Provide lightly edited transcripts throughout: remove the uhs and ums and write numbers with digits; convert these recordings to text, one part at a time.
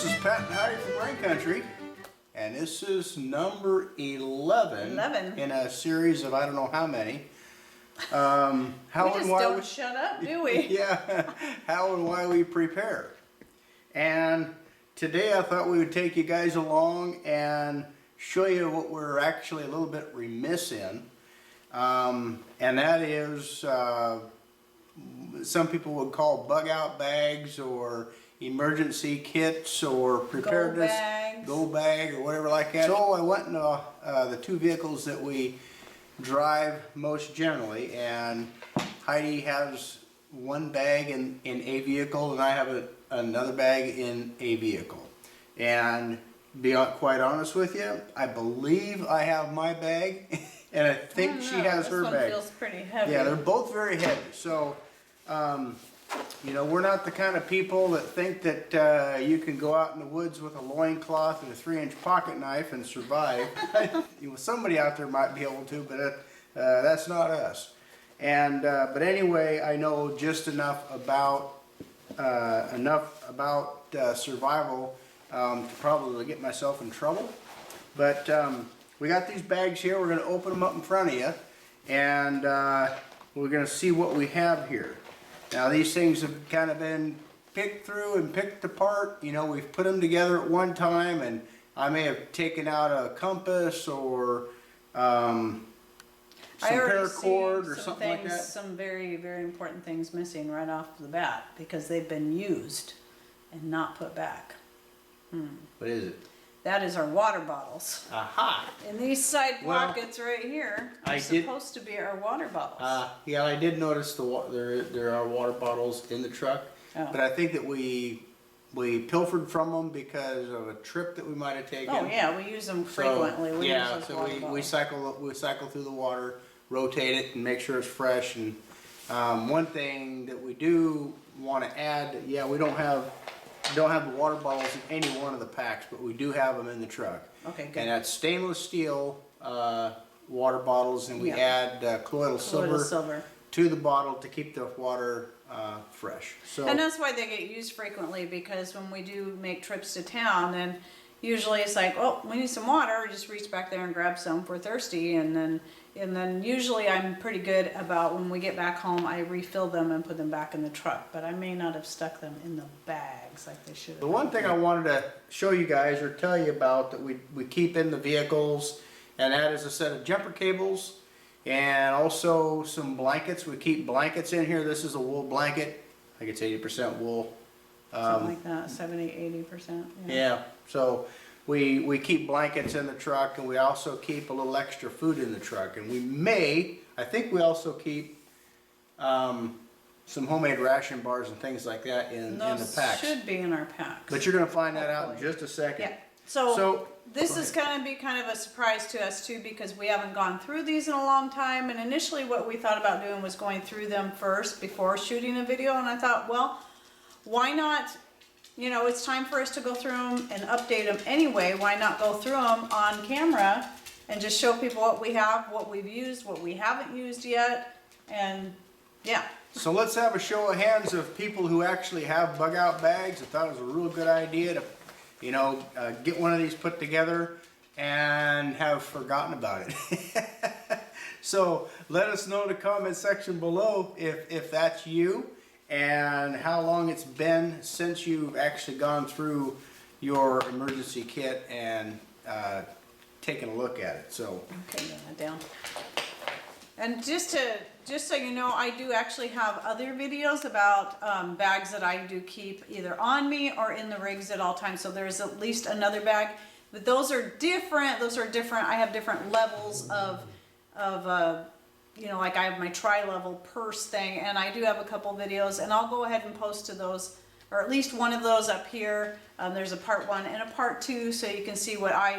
This is Pat and Heidi from Rain Country, and this is number 11 in a series of I don't know how many. How we just and why don't shut up, do we? Yeah, how and why we prepare. And today I thought we would take you guys along and show you what we're actually a little bit remiss in, and that is some people would call bug out bags or emergency kits or preparedness go bag or whatever like that. So I went into the two vehicles that we drive most generally, and Heidi has one bag in a vehicle and I have another bag in a vehicle. And be quite honest with you, I believe I have my bag and I think she has her bag. This one feels pretty heavy. Yeah, they're both very heavy. So you know, we're not the kind of people that think that you can go out in the woods with a loincloth and a 3-inch pocket knife and survive. You know, somebody out there might be able to, but that's not us. And but anyway, I know just enough about survival to probably get myself in trouble. But we got these bags here. We're going to open them up in front of you, and we're going to see what we have here. Now these things have kind of been picked through and picked apart. You know, we've put them together at one time, and I may have taken out a compass or some paracord or something like that. Some very, very important things missing right off the bat because they've been used and not put back. What is it? That is our water bottles. Aha! And these side pockets right here are supposed to be our water bottles. Yeah, I did notice there are water bottles in the truck, but I think that we pilfered from them because of a trip that we might have taken. Oh yeah, we use them frequently. We cycle through the water, rotate it, and make sure it's fresh. And one thing that we do want to add, we don't have the water bottles in any one of the packs, but we do have them in the truck. Okay, good. And that's stainless steel water bottles, and we add colloidal silver to the bottle to keep the water fresh. So, and that's why they get used frequently, because when we do make trips to town, then usually it's like, oh, we need some water, just reach back there and grab some if we're thirsty, and then usually I'm pretty good about when we get back home, I refill them and put them back in the truck, but I may not have stuck them in the bags like they should have. The one thing I wanted to show you guys or tell you about that we keep in the vehicles, and that is a set of jumper cables and also some blankets. We keep blankets in here. This is a wool blanket. I think it's 80% wool. Something like that, 70–80%. Yeah, so we keep blankets in the truck, and we also keep a little extra food in the truck, and I think we also keep some homemade ration bars and things like that in the packs. Those should be in our packs. But you're going to find that out in just a second. Yeah. So this is going to be kind of a surprise to us too, because we haven't gone through these in a long time, and initially what we thought about doing was going through them first before shooting a video, and I thought, well, why not, you know, it's time for us to go through them and update them anyway. Why not go through them on camera and just show people what we have, what we've used, what we haven't used yet, and yeah. So let's have a show of hands of people who actually have bug out bags. I thought it was a real good idea to, you know, get one of these put together and have forgotten about it. So let us know in the comment section below if that's you, and how long it's been since you've actually gone through your emergency kit and taken a look at it. So okay, get that down. And just so you know, I do actually have other videos about bags that I do keep either on me or in the rigs at all times. So there's at least another bag, but those are different. I have different levels of you know, like I have my tri-level purse thing, and I do have a couple videos, and I'll go ahead and post to those, or at least one of those up here. There's a part 1 and a part 2, so you can see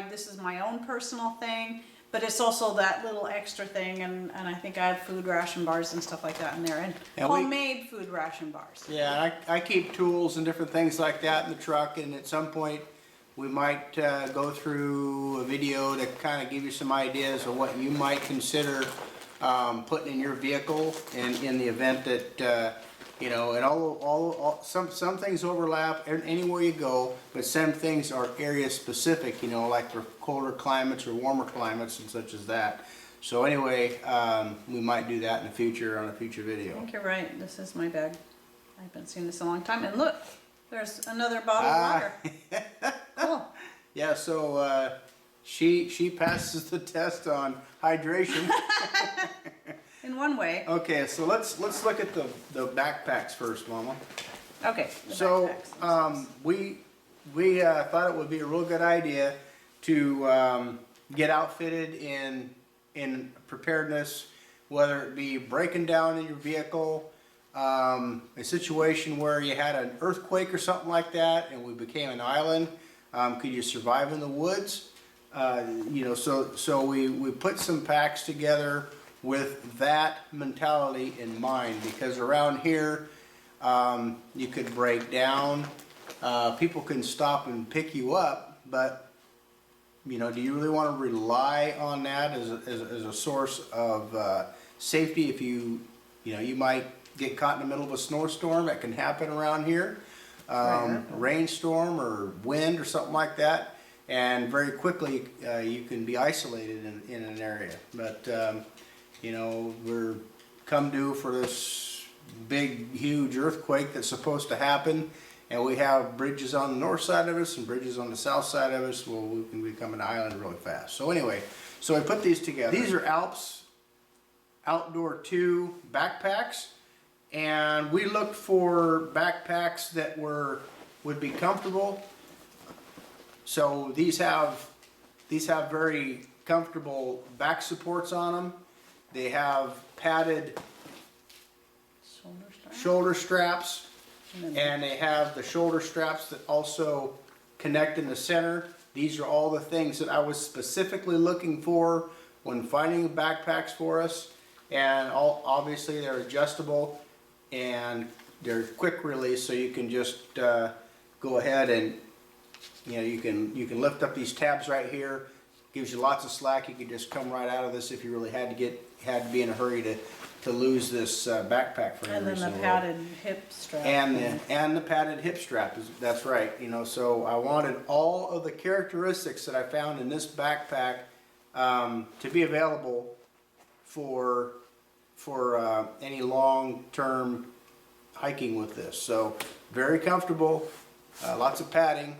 this is my own personal thing, but it's also that little extra thing, and I think I have food ration bars and stuff like that in there, and homemade food ration bars. Yeah, I keep tools and different things like that in the truck, and at some point we might go through a video to kind of give you some ideas of what you might consider putting in your vehicle in the event that You know, and some things overlap anywhere you go, but some things are area specific, you know, like for colder climates or warmer climates and such as that. So anyway, we might do that in the future on a future I video. think you're right. This is my bag. I've been seeing this a long time. And look, there's another bottle of water. Cool. Yeah, so she passes the test on hydration. In one way. Okay, so let's look at the backpacks first, Mama. Okay. the So backpacks. we thought it would be a real good idea to get outfitted in preparedness, whether it be breaking down in your vehicle, a situation where you had an earthquake or something like that, and we became an island. Could you survive in the woods? You know, so we put some packs together with that mentality in mind, because around here you could break down, people can stop and pick you up, but you know, do you really want to rely on that as a source of safety? If you know, you might get caught in the middle of a snowstorm. That can happen around here, rainstorm or wind or something like that, and very quickly you can be isolated in an area. But you know, we're come due for this big, huge earthquake that's supposed to happen, and we have bridges on the north side of us and bridges on the south side of us. Well, we can become an island really fast. So anyway, so I put these together. These are Alps Outdoor 2 backpacks, and we looked for backpacks that would be comfortable. So these have very comfortable back supports on them. They have padded shoulder straps, and they have the shoulder straps that also connect in the center. These are all the things that I was specifically looking for when finding backpacks for us, and obviously they're adjustable and they're quick release, so you can just go ahead and you know, you can lift up these tabs right here. Gives you lots of slack. You can just come right out of this if you really had to be in a hurry to lose this backpack for any reason. And then the padded hip strap. And the padded hip strap, that's right. You know, so I wanted all of the characteristics that I found in this backpack to be available for any long-term hiking with this. So very comfortable, lots of padding.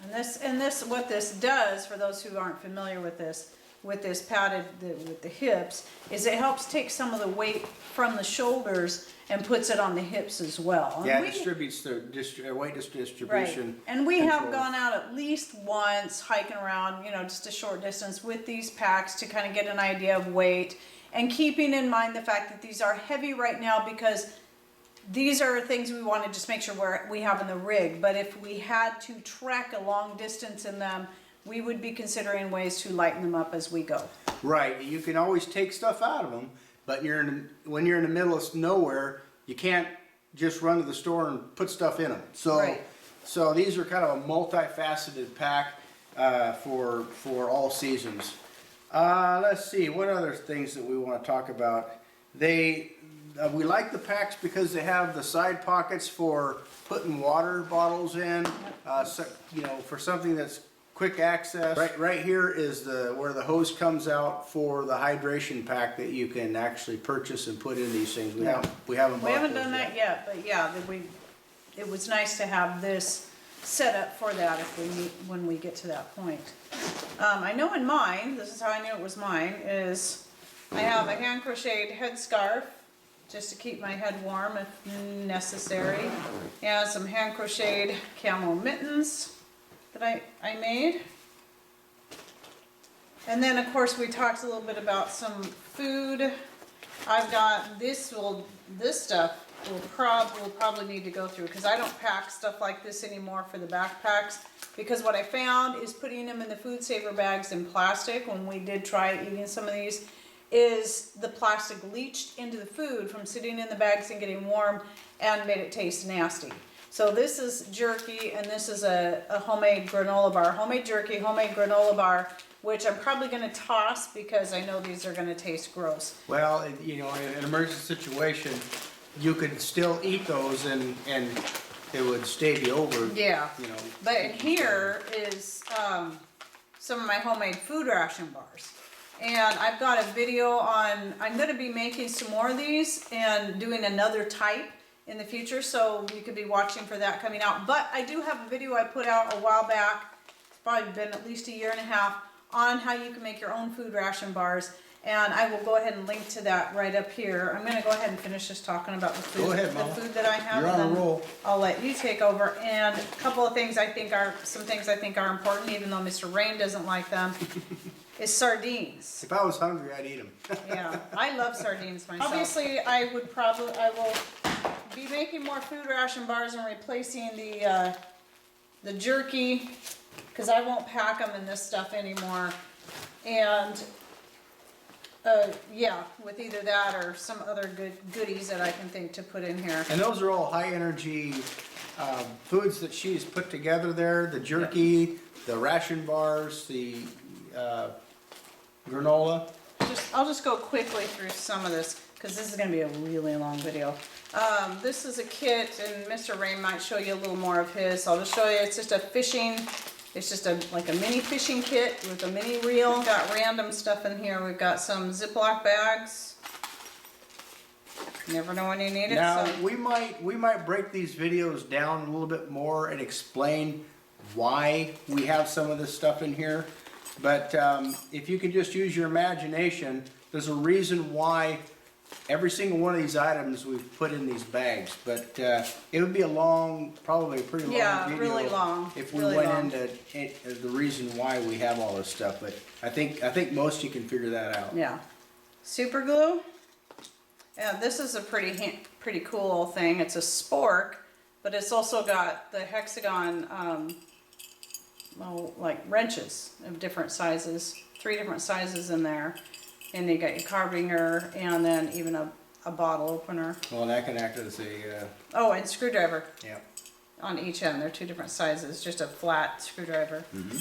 And this, what this does, for those who aren't familiar with this padded, with the hips, is it helps take some of the weight from the shoulders and puts it on the hips as well. Yeah, it distributes the weight distribution. Right. And we have gone out at least once hiking around, you know, just a short distance with these packs to kind of get an idea of weight, and keeping in mind the fact that these are heavy right now, because these are things we want to just make sure we have in the rig. But if we had to trek a long distance in them, we would be considering ways to lighten them up as we go. Right. You can always take stuff out of them, but when you're in the middle of nowhere, you can't just run to the store and put stuff in them. So, right. So these are kind of a multifaceted pack for all seasons. Let's see, what other things that we want to talk about? We like the packs because they have the side pockets for putting water bottles in, so, you know, for something that's quick access. Right here is where the hose comes out for the hydration pack that you can actually purchase and put in these things. We haven't done that yet, but yeah, it was nice to have this set up for that when we get to that point. I know in mine, this is how I knew it was mine, is I have a hand crocheted headscarf, just to keep my head warm if necessary, and some hand crocheted camo mittens that I made. And then of course we talked a little bit about some food. I've got this stuff we'll probably need to go through, because I don't pack stuff like this anymore for the backpacks, because what I found is putting them in the food saver bags in plastic, when we did try eating some of these, is the plastic leached into the food from sitting in the bags and getting warm and made it taste nasty. So this is jerky, and this is a homemade granola bar. Homemade jerky, homemade granola bar, which I'm probably going to toss because I know these are going to taste gross. Well, you know, in an emergency situation, you could still eat those and it would stave you over. Yeah. You know. But in here is some of my homemade food ration bars. And I've got a video on, I'm gonna be making some more of these and doing another type in the future, so you could be watching for that coming out. But I do have a video I put out a while back, it's probably been at least a year and a half, on how you can make your own food ration bars. And I will go ahead and link to that right up here. I'm gonna go ahead and finish just talking about the food, Go ahead, Mama. the food that I have. You're on a and then roll. I'll let you take over. And a couple of things I think are, some things I think are important, even though Mr. Rain doesn't like them, is sardines. If I was hungry, I'd eat them. Yeah, I love sardines myself. Obviously, I will be making more food ration bars and replacing the jerky, because I won't pack them in this stuff anymore. And yeah, with either that or some other goodies that I can think to put in here. And those are all high energy foods that she's put together there. The jerky, the ration bars, the granola. I'll just go quickly through some of this, because this is going to be a really long video. This is a kit, and Mr. Rain might show you a little more of his. So I'll just show you, it's just a fishing, it's just like a mini fishing kit with a mini reel. We've got random stuff in here. We've got some Ziploc bags. You never know when you need it. Now, so. we might break these videos down a little bit more and explain why we have some of this stuff in here. But if you can just use your imagination, there's a reason why every single one of these items we've put in these bags. But it would be probably a pretty long video. Really long. If we really went long. into the reason why we have all this stuff. But I think most of you can figure that out. Yeah. Super glue. Yeah, this is a pretty cool thing. It's a spork, but it's also got the hexagon like wrenches of different sizes, 3 different sizes in there. And you got your carbinger and then even a bottle opener. Well, that can act as a... Oh, and screwdriver. Yeah. On each end. They're 2 different sizes, just a flat screwdriver. Mm-hmm.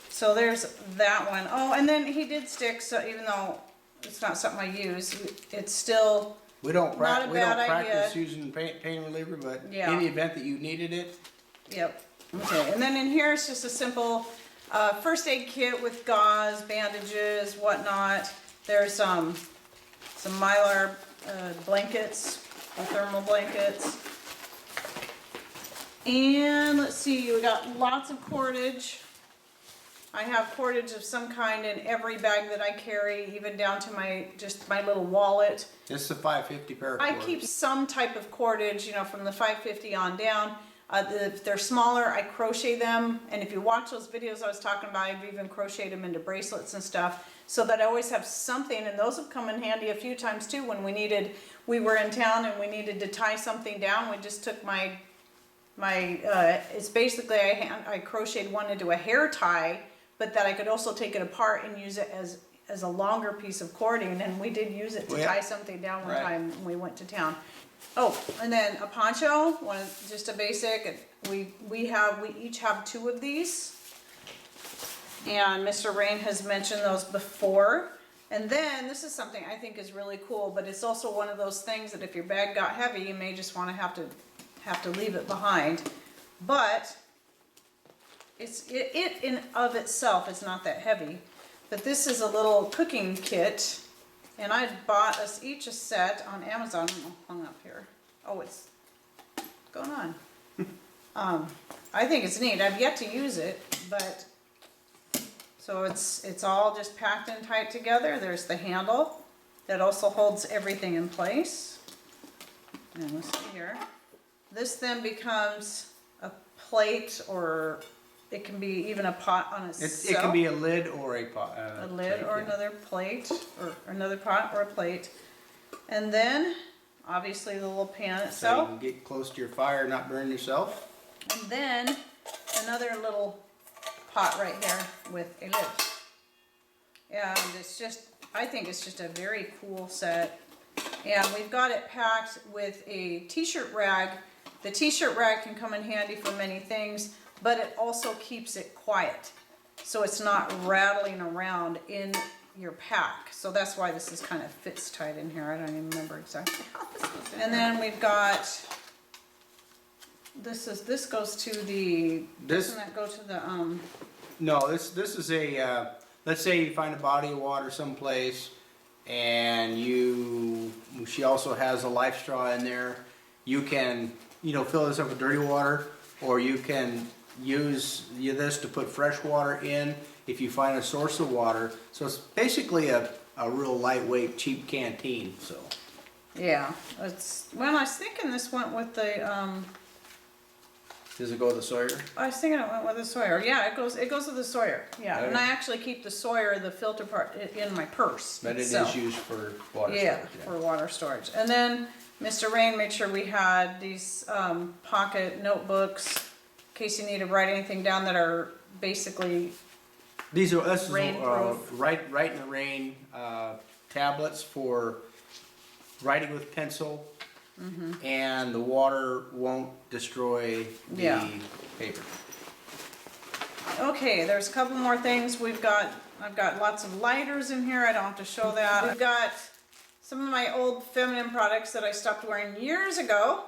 So there's that one. Oh, and then he did sticks, so even though it's not something I use, it's still We don't not a bad practice idea. using pain reliever, but Yeah. in the event that you needed it, Yep. Okay, and then in here it's just a simple first aid kit with gauze, bandages, whatnot. There's some Mylar blankets, or thermal blankets. And let's see, we got lots of cordage. I have cordage of some kind in every bag that I carry, even down to my little wallet. this is a 550 paracord. I keep some type of cordage, you know, from the 550 on down. If they're smaller, I crochet them. And if you watch those videos I was talking about, I've even crocheted them into bracelets and stuff, so that I always have something. And those have come in handy a few times too, when we were in town and we needed to tie something down. We just took it's basically, I crocheted one into a hair tie, but that I could also take it apart and use it as a longer piece of cording. And we did use it to tie something down one time when we went to town. Oh, and then a poncho, just a basic. We each have 2 of these, and Mr. Rain has mentioned those before. And then this is something I think is really cool, but it's also one of those things that if your bag got heavy, you may just want to have to leave it behind. But it in of itself is not that heavy. But this is a little cooking kit. And I bought us each a set on Amazon. Hung up here. Oh, what's going on? I think it's neat. I've yet to use it, but so it's all just packed in tight together. There's the handle that also holds everything in place. And let's see here. This then becomes a plate, or it can be even a pot on itself. It can be a lid or a pot. A lid or another plate, or another pot or a plate. And then, obviously, the little pan So you itself. can get close to your fire and not burn yourself. And then, another little pot right here with a lid. And it's just, I think it's just a very cool set. And we've got it packed with a t-shirt rag. The t-shirt rag can come in handy for many things, but it also keeps it quiet. So it's not rattling around in your pack. So that's why this is kind of fits tight in here. I don't even remember exactly how this goes in. And then we've got, this goes to the, doesn't that go to the, No, this is a, let's say you find a body of water someplace and she also has a life straw in there. You can, fill this up with dirty water, or you can use this to put fresh water in if you find a source of water. So it's basically a real lightweight, cheap canteen, so. yeah, well, I was thinking this went with the, Does it go with the Sawyer? I was thinking it went with the Sawyer. Yeah, it goes with the Sawyer. Yeah, and I actually keep the Sawyer, the filter part, in my purse. But it is used for water storage. Yeah, for water storage. And then Mr. Rain made sure we had these pocket notebooks in case you need to write anything down that are basically This is rainproof. Write in the Rain tablets for writing with pencil. And the water won't destroy the paper. Okay, there's a couple more things. I've got lots of lighters in here. I don't have to show that. I've got some of my old feminine products that I stopped wearing years ago.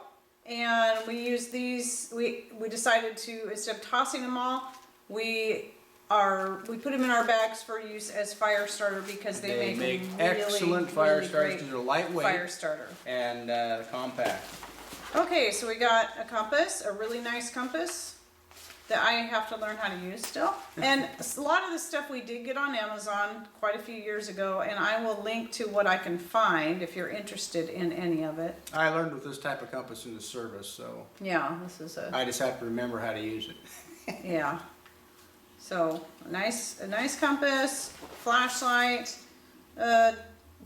And we use these, we decided to, instead of tossing them all, we put them in our bags for use as fire starter because they make excellent fire starters because they're lightweight fire starter and compact. Okay, so we got a compass, a really nice compass that I have to learn how to use still. And a lot of the stuff we did get on Amazon quite a few years ago, and I will link to what I can find if you're interested in any of it. I learned with this type of compass in the service, so Yeah, this is I just have to remember how to use it. yeah. So a nice compass, flashlight,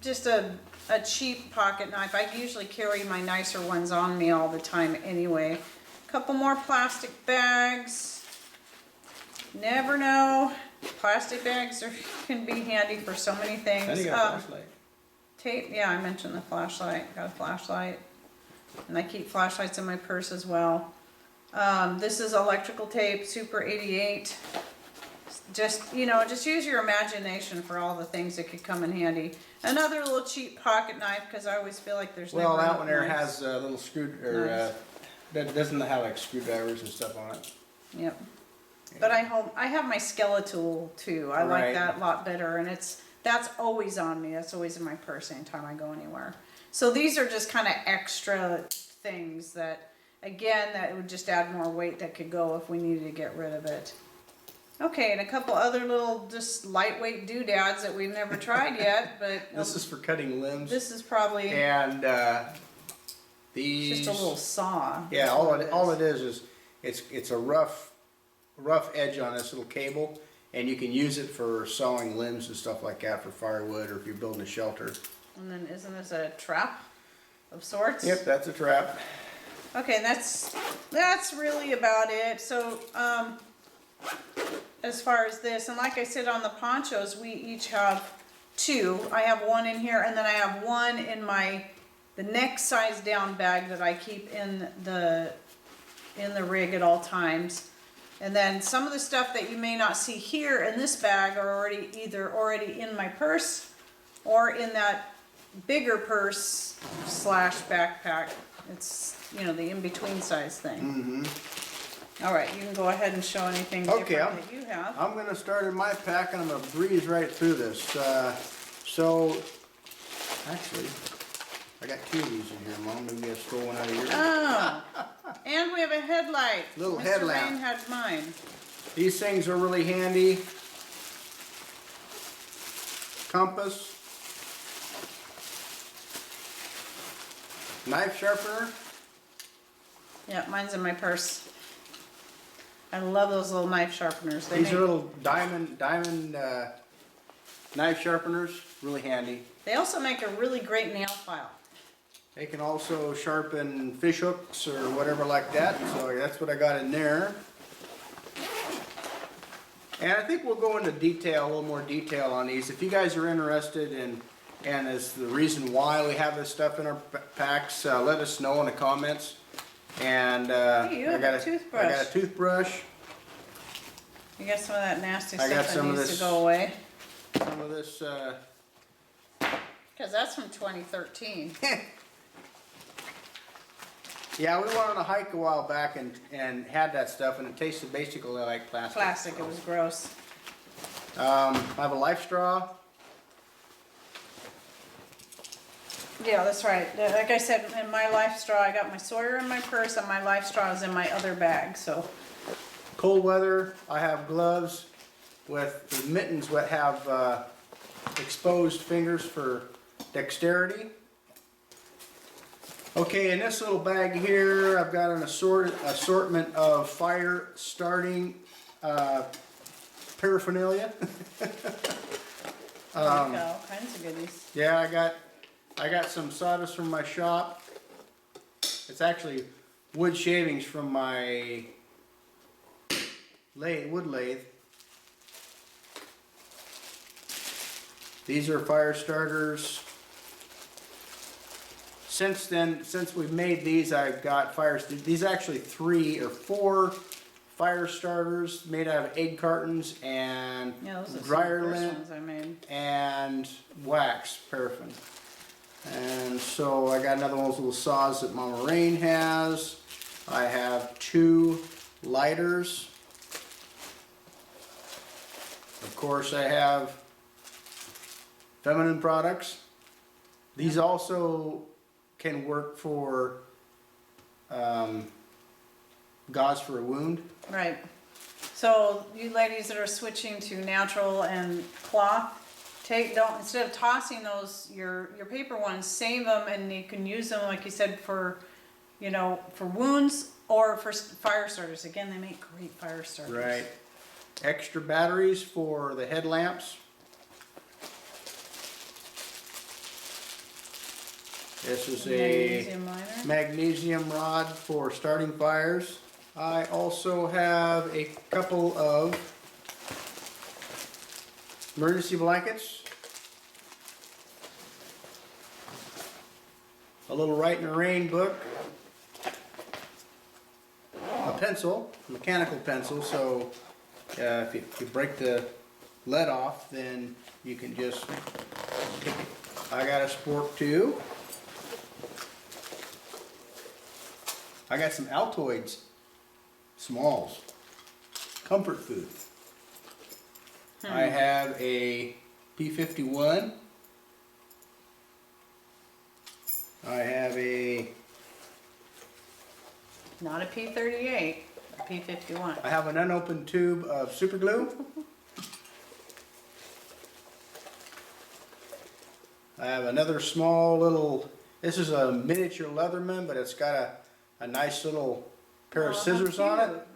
just a cheap pocket knife. I usually carry my nicer ones on me all the time anyway. A couple more plastic bags. Never know. Plastic bags can be handy for so many things. And you got a flashlight. Tape, yeah, I mentioned the flashlight. Got a flashlight. And I keep flashlights in my purse as well. This is electrical tape, Super 88. Just use your imagination for all the things that could come in handy. Another little cheap pocket knife, because I always feel like there's never Well, that enough one there knives. has a little that doesn't have like screwdrivers and stuff on it. Yep. But I have my skeletal too. I like Right. that a lot better, and that's always on me. That's always in my purse anytime I go anywhere. So these are just kind of extra things that, again, that would just add more weight that could go if we needed to get rid of it. Okay, and a couple other little just lightweight doodads that we've never tried yet, but This is for cutting limbs. this is probably And these. just a little saw. Yeah, all it is it's a rough edge on this little cable, and you can use it for sawing limbs and stuff like that for firewood, or if you're building a shelter. And then isn't this a trap of sorts? Yep, that's a trap. Okay, that's really about it. So as far as this, and like I said on the ponchos, we each have two. I have one in here, and then I have one in the next size down bag that I keep in the rig at all times. And then some of the stuff that you may not see here in this bag are either already in my purse or in that bigger purse / backpack. It's, the in-between size thing. Mm-hmm. All right, you can go ahead and show anything different that you have. I'm gonna start in my pack, and I'm gonna breeze right through this. So, actually, I got two of these in here, Mom. Maybe I stole one out of yours. Oh, and we have a headlight. Little Mr. headlamp. Rain had mine. These things are really handy. Compass. Knife sharpener. Yeah, mine's in my purse. I love those little knife sharpeners. These are little diamond knife sharpeners, really handy. They also make a really great nail file. They can also sharpen fish hooks or whatever like that, so that's what I got in there. And I think we'll go into detail, a little more detail on these. If you guys are interested and as the reason why we have this stuff in our packs, let us know in the comments. And Hey, you I have got a toothbrush. I got a toothbrush. You got some of that nasty I got stuff some that of needs this- to go away. some of this, Cause that's from 2013. yeah, we went on a hike a while back and had that stuff, and it tasted basically like plastic. Plastic, it was gross. I have a life straw. Yeah, that's right. Like I said, in my life straw, I got my Sawyer in my purse and my life straw is in my other bag, so. Cold weather, I have gloves with mittens that have exposed fingers for dexterity. Okay, in this little bag here, I've got an assortment of fire starting paraphernalia. There you go, all kinds of goodies. Yeah, I got some sawdust from my shop. It's actually wood shavings from my wood lathe. These are fire starters. Since we've made these, I've got these are actually 3 or 4 fire starters made out of egg cartons and Yeah, those are dryer some of the lint first ones I made. and wax paraffin. And so I got another one of those little saws that Mama Rain has. I have 2 lighters. Of course, I have feminine products. These also can work for gauze for a wound. Right. So you ladies that are switching to natural and cloth, instead of tossing those, your paper ones, save them and you can use them, like you said, for, for wounds or for fire starters. Again, they make great fire starters. Right. Extra batteries for the headlamps. This is a Magnesium liner. magnesium rod for starting fires. I also have a couple of emergency blankets. A little Write in the Rain book. A pencil, a mechanical pencil, so if you break the lead off, then you can just pick it. I got a spork too. I got some Altoids Smalls, comfort food. I have a P51. I have a Not a P38, a P51. I have an unopened tube of super glue. I have another small little, this is a miniature Leatherman, but it's got a nice little pair of scissors on it.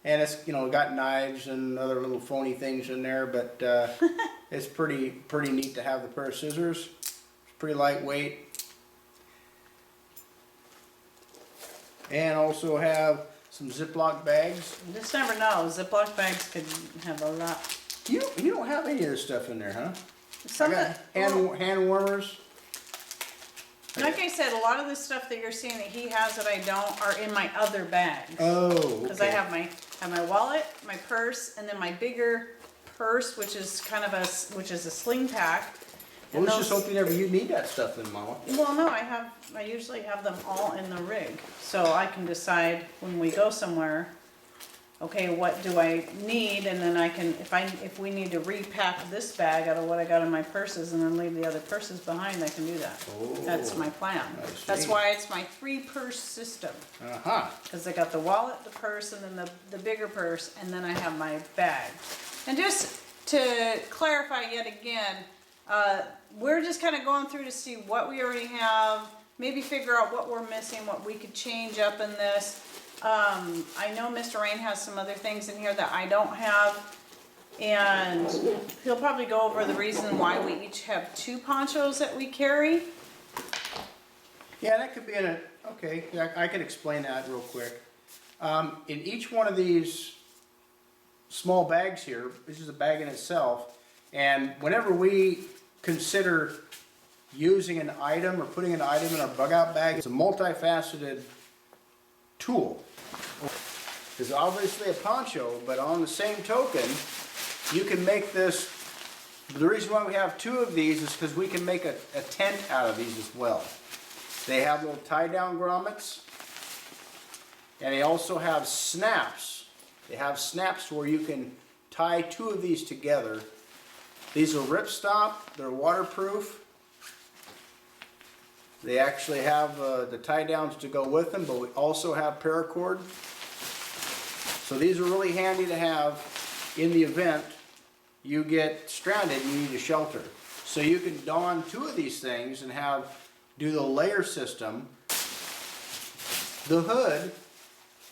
And it's, got knives and other little phony things in there, but it's pretty neat to have the pair of scissors. It's pretty lightweight. And also have some Ziploc bags. You just never know. Ziploc bags could have a lot. You don't have any of this stuff in there, huh? Some I got hand warmers. Like I said, a lot of the stuff that you're seeing that he has that I don't are in my other bags. Oh, Because I okay. have my wallet, my purse, and then my bigger purse, which is a sling pack. Well, And let's just those- hope you never you need that stuff then, Mama. Well, no, I usually have them all in the rig, so I can decide when we go somewhere, okay, what do I need, and then I can, if we need to repack this bag out of what I got in my purses and then leave the other purses behind, I can do that. That's my plan. I That's see. why it's my 3-purse system, Uh-huh. because I got the wallet, the purse, and then the bigger purse, and then I have my bag. And just to clarify yet again, we're just kind of going through to see what we already have, maybe figure out what we're missing, what we could change up in this. I know Mr. Rain has some other things in here that I don't have, and he'll probably go over the reason why we each have 2 ponchos that we carry. Yeah, that could be okay, yeah, I can explain that real quick. In each one of these small bags here, this is a bag in itself, and whenever we consider using an item or putting an item in our bug out bag, it's a multifaceted tool. It's obviously a poncho, but on the same token, you can make this The reason why we have 2 of these is because we can make a tent out of these as well. They have little tie-down grommets, and they also have snaps. They have snaps where you can tie 2 of these together. These are ripstop, they're waterproof. They actually have the tie-downs to go with them, but we also have paracord. So these are really handy to have in the event you get stranded and you need a shelter. So you can don 2 of these things and do the layer system. The hood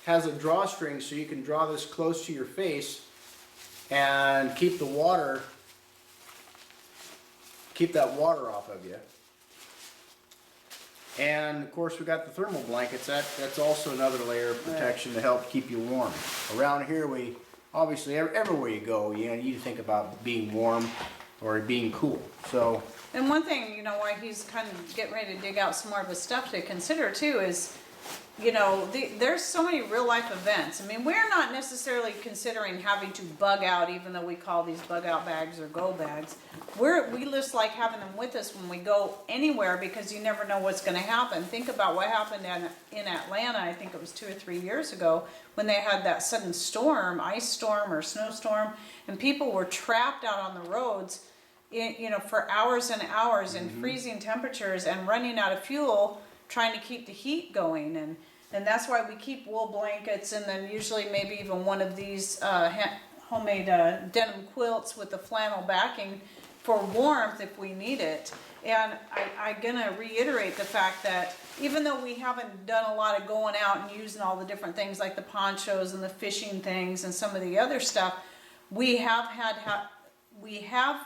has a drawstring so you can draw this close to your face and keep that water off of you. And of course we got the thermal blankets. That's also another layer of protection to help keep you warm. Around here we obviously everywhere you go, you think about being warm or being cool. So. And one thing, why he's kind of getting ready to dig out some more of his stuff to consider too is, there's so many real life events. I mean, we're not necessarily considering having to bug out, even though we call these bug out bags or go bags. We just like having them with us when we go anywhere because you never know what's going to happen. Think about what happened in Atlanta, I think it was 2 or 3 years ago, when they had that sudden storm, ice storm or snowstorm, and people were trapped out on the roads, for hours and hours in freezing temperatures and running out of fuel, trying to keep the heat going. And that's why we keep wool blankets, and then usually maybe even one of these homemade denim quilts with the flannel backing for warmth if we need it. And I'm gonna reiterate the fact that even though we haven't done a lot of going out and using all the different things like the ponchos and the fishing things and some of the other stuff, we have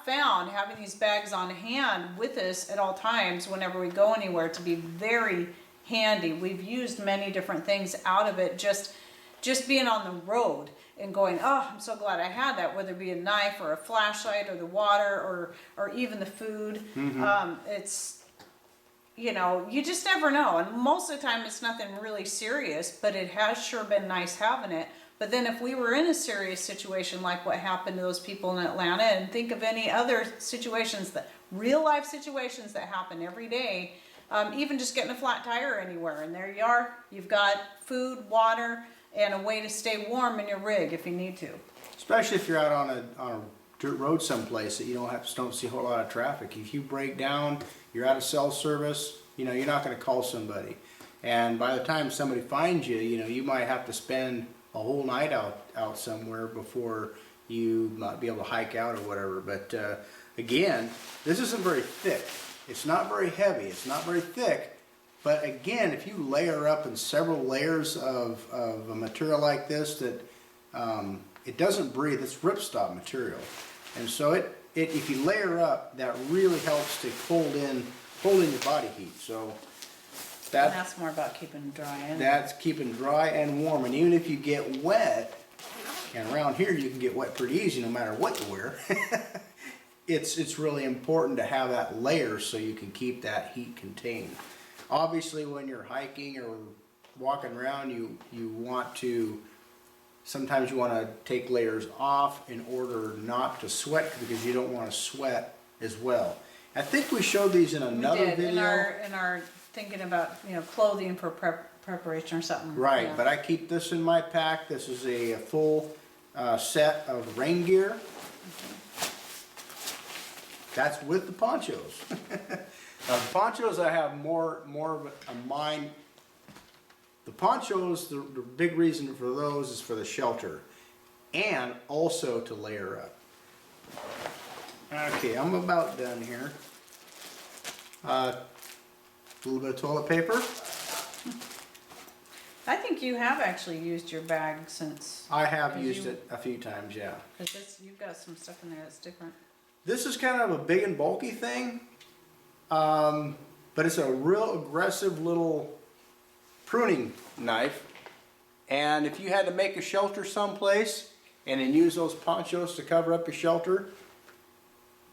found having these bags on hand with us at all times whenever we go anywhere to be very handy. We've used many different things out of it, just being on the road and going, oh, I'm so glad I had that, whether it be a knife or a flashlight or the water or even the food. It's, you just never know. And most of the time it's nothing really serious, but it has sure been nice having it. But then if we were in a serious situation like what happened to those people in Atlanta, and think of any other situations, real life situations that happen every day, even just getting a flat tire anywhere, and there you are, you've got food, water, and a way to stay warm in your rig if you need to. Especially if you're out on a dirt road someplace that you don't see a whole lot of traffic. If you break down, you're out of cell service, you're not going to call somebody. And by the time somebody finds you, you might have to spend a whole night out somewhere before you might be able to hike out or whatever. But again, this isn't very thick. It's not very heavy. It's not very thick. But again, if you layer up in several layers of a material like this, that it doesn't breathe. It's ripstop material, and so if you layer up, that really helps to hold in your body heat. So that's more about keeping dry. That's keeping dry and warm. And even if you get wet, and around here you can get wet pretty easy no matter what you wear. It's really important to have that layer so you can keep that heat contained. Obviously, when you're hiking or walking around, sometimes you want to take layers off in order not to sweat, because you don't want to sweat as well. I think we showed these in another video. In our thinking about clothing for preparation or something. Right, yeah. but I keep this in my pack. This is a full set of rain gear. That's with the ponchos. Now, the ponchos, I have more of a mind. The ponchos, the big reason for those is for the shelter and also to layer up. Okay, I'm about done here. A little bit of toilet paper. I think you have actually used your bag since. I have used it a few times, yeah. Because you've got some stuff in there that's different. This is kind of a big and bulky thing, but it's a real aggressive little pruning knife. And if you had to make a shelter someplace and then use those ponchos to cover up your shelter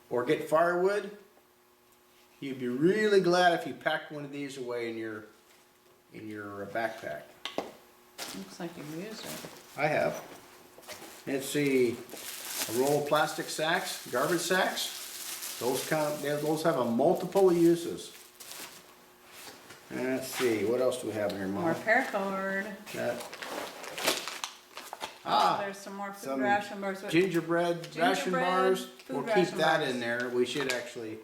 or get firewood, you'd be really glad if you packed one of these away in your backpack. Looks like you've used it. I have. It's a roll of plastic sacks, garbage sacks. Those have a multiple uses. And let's see, what else do we have in here, Mom? More paracord. There's some more food ration bars. Gingerbread ration bars. We'll keep ration that bars. in there. We should actually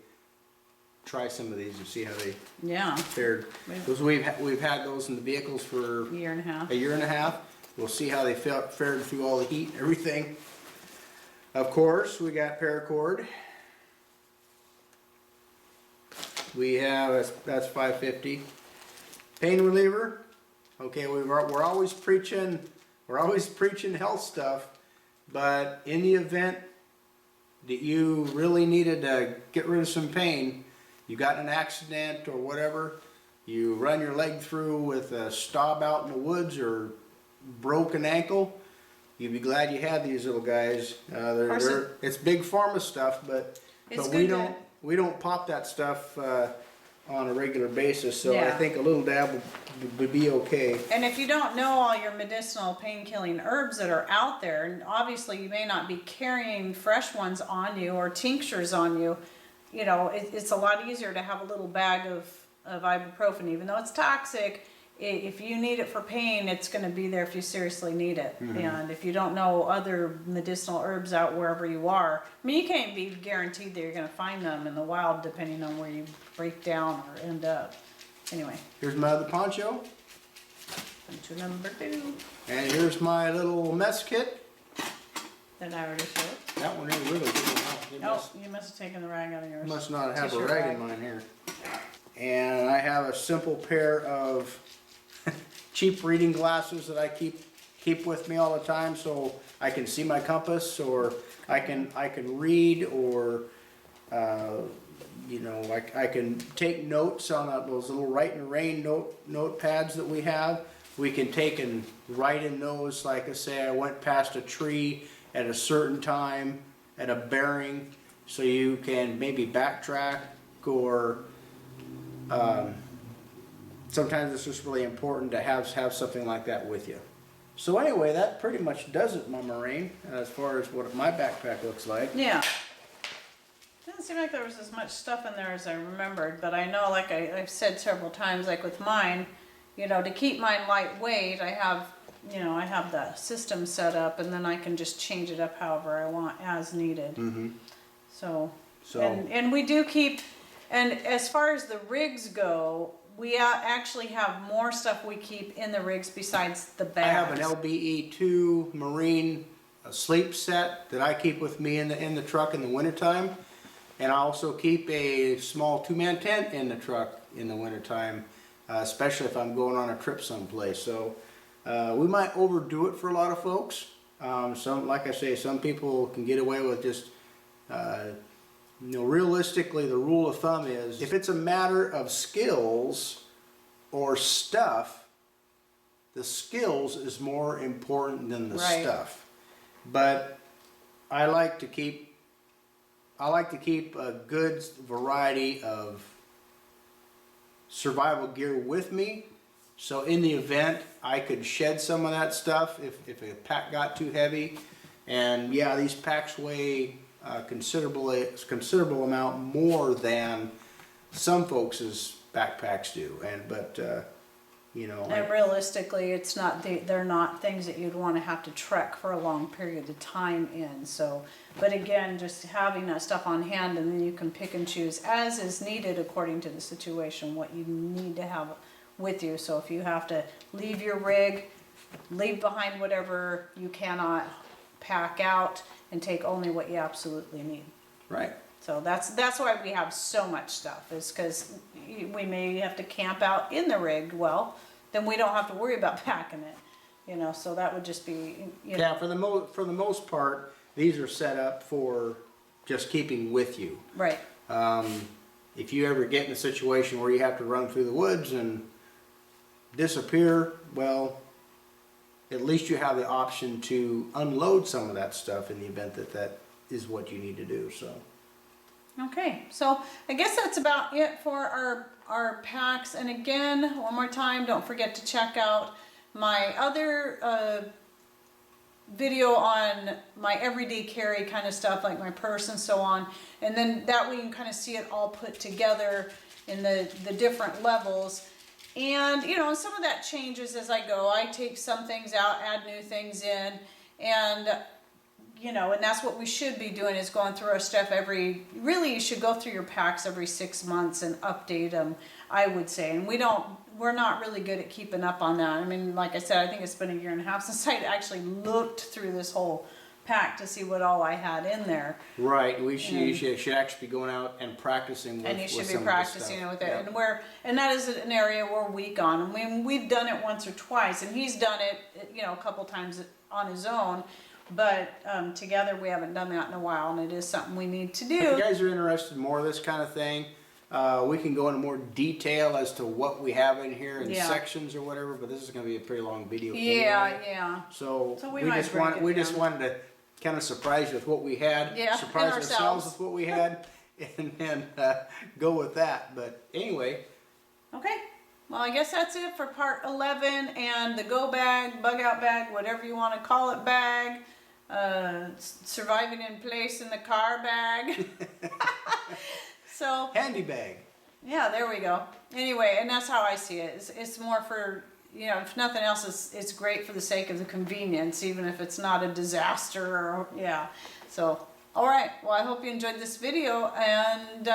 try some of these and see how they Yeah. fared. Because we've had those in the vehicles for A year and a half. a year and a half. We'll see how they fared through all the heat and everything. Of course, we got paracord. We have, that's $5.50. Pain reliever. Okay, we're always preaching health stuff, but in the event that you really needed to get rid of some pain, you got in an accident or whatever, you run your leg through with a stub out in the woods or broke an ankle, you'd be glad you had these little guys. It's big pharma stuff, but we don't pop that stuff on a regular basis, so I think a little dab would be okay. And if you don't know all your medicinal pain-killing herbs that are out there, and obviously you may not be carrying fresh ones on you or tinctures on you, you know, it's a lot easier to have a little bag of ibuprofen, even though it's toxic. If you need it for pain, it's going to be there if you seriously need it. Mm-hmm. And if you don't know other medicinal herbs out wherever you are, I mean, you can't be guaranteed that you're going to find them in the wild depending on where you break down or end up. Anyway. Here's my other poncho. Poncho number 2. And here's my little mess kit. That I already showed. That one ain't really good. You must have taken the rag out of yours. Must not have a rag in mine here. And I have a simple pair of cheap reading glasses that I keep with me all the time, so I can see my compass, or I can read, or you know, I can take notes on those little write in the rain notepads that we have. We can take and write in those, like I say, I went past a tree at a certain time at a bearing, so you can maybe backtrack, or sometimes it's just really important to have something like that with you. So anyway, that pretty much does it, Mama Rain, as far as what my backpack looks like. Yeah. Didn't seem like there was as much stuff in there as I remembered, but I know, like I've said several times, like with mine, you know, to keep mine lightweight, I have the system set up, and then I can just change it up however I want as needed. Mm-hmm. So and we do keep, and as far as the rigs go, we actually have more stuff we keep in the rigs besides the bags. I have an LBE2 Marine sleep set that I keep with me in the truck in the wintertime. And I also keep a small 2-man tent in the truck in the wintertime, especially if I'm going on a trip someplace. So we might overdo it for a lot of folks. Like I say, some people can get away with just, you know, realistically, the rule of thumb is if it's a matter of skills or stuff, the skills is more important than the stuff. But I like to keep a good variety of survival gear with me. So in the event, I could shed some of that stuff if a pack got too heavy. And yeah, these packs weigh considerable amount more than some folks' backpacks do. But you know, and realistically, they're not things that you'd want to have to trek for a long period of time in. So, but again, just having that stuff on hand, and then you can pick and choose as is needed according to the situation what you need to have with you. So if you have to leave your rig, leave behind whatever you cannot pack out, and take only what you absolutely need. Right. So that's why we have so much stuff, is because we may have to camp out in the rig. Well, then we don't have to worry about packing it, you know. So that would just be, you know. Yeah, for the most part, these are set up for just keeping with you. Right. If you ever get in a situation where you have to run through the woods and disappear, well, at least you have the option to unload some of that stuff in the event that is what you need to do. So. Okay, so I guess that's about it for our packs. And again, one more time, don't forget to check out my other video on my everyday carry kind of stuff, like my purse and so on. And then that way you can kind of see it all put together in the different levels. And, you know, some of that changes as I go. I take some things out, add new things in, and, you know, and that's what we should be doing, is going through our stuff really you should go through your packs every 6 months and update them, I would say. And we're not really good at keeping up on that. I mean, like I said, I think it's been 1.5 years since I actually looked through this whole pack to see what all I had in there. Right, you should actually be going out and practicing with And you should be some practicing it with it. Yeah. And that is an area we're weak on. I mean, we've done it once or twice, and he's done it, you know, a couple times on his own. But together we haven't done that in a while, and it is something we need to do. If you guys are interested in more of this kind of thing, we can go into more detail as to what we have in here in sections or whatever. But this is going to be a pretty long video. Yeah. So we just wanted to kind of surprise you with what we had. Yeah, surprise ourselves with what we had, and then go with that. But anyway. Okay. Well, I guess that's it for part 11 and the go bag, bug out bag, whatever you want to call it bag. Surviving in place in the car bag. So handy bag. Yeah, there we go. Anyway, and that's how I see it. It's more for, you know, if nothing else, it's great for the sake of the convenience, even if it's not a disaster or, yeah. So, all right. Well, I hope you enjoyed this video, and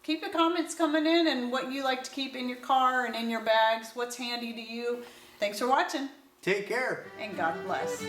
keep your comments coming in and what you like to keep in your car and in your bags, what's handy to you. Thanks for watching. Take care. And God bless.